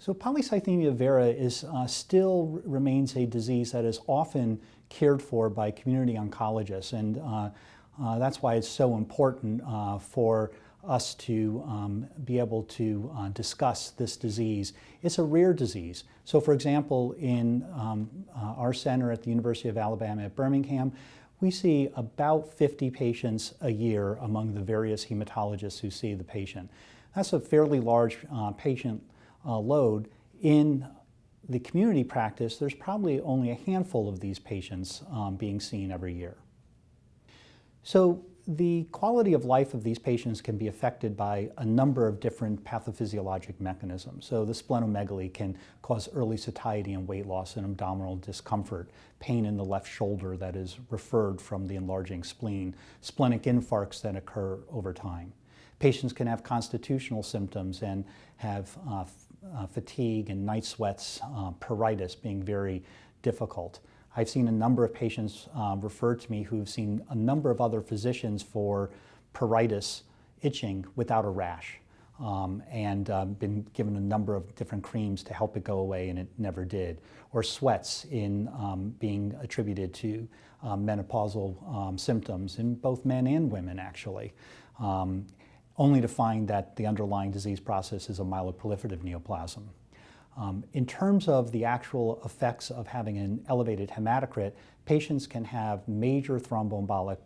So polycythemia vera still remains a disease that is often cared for by community oncologists, and that's why it's so important for us to be able to discuss this disease. It's a rare disease. So for example, in our center at the University of Alabama at Birmingham, we see about 50 patients a year among the various hematologists who see the patient. That's a fairly large patient load. In the community practice, there's probably only a handful of these patients being seen every year. So the quality of life of these patients can be affected by a number of different pathophysiologic mechanisms. So the splenomegaly can cause early satiety and weight loss and abdominal discomfort, pain in the left shoulder that is referred from the enlarging spleen, splenic infarcts that occur over time. Patients can have constitutional symptoms and have fatigue and night sweats, pruritus being very difficult. I've seen a number of patients refer to me who've seen a number of other physicians for pruritus, itching without a rash, and been given a number of different creams to help it go away, and it never did. Or sweats being attributed to menopausal symptoms in both men and women, actually. Only to find that the underlying disease process is a myeloproliferative neoplasm. In terms of the actual effects of having an elevated hematocrit, patients can have major thromboembolic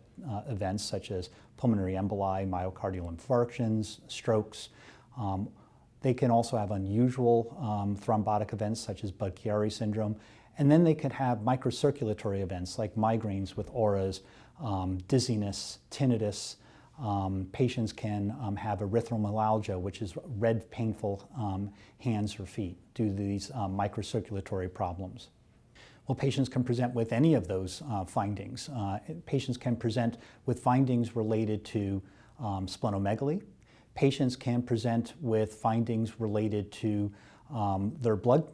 events such as pulmonary emboli, myocardial infarctions, strokes. They can also have unusual thrombotic events such as Budd-Chiari syndrome, and then they could have microcirculatory events like migraines with auras, dizziness, tinnitus. Patients can have erythromelalgia, which is red, painful hands or feet due to these microcirculatory problems. Well, patients can present with any of those findings. Patients can present with findings related to splenomegaly. Patients can present with findings related to their blood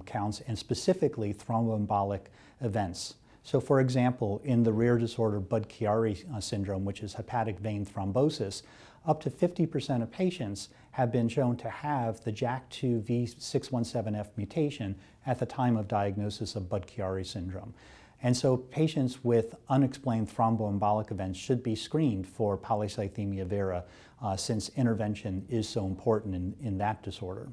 counts and specifically thromboembolic events. So for example, in the rare disorder Budd-Chiari syndrome, which is hepatic vein thrombosis, up to 50% of patients have been shown to have the JAK2 V617F mutation at the time of diagnosis of Budd-Chiari syndrome. And so patients with unexplained thromboembolic events should be screened for polycythemia vera since intervention is so important in that disorder.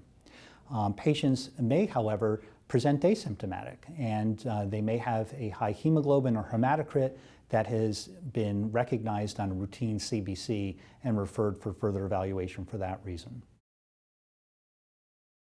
Patients may, however, present asymptomatic, and they may have a high hemoglobin or hematocrit that has been recognized on a routine CBC and referred for further evaluation for that reason.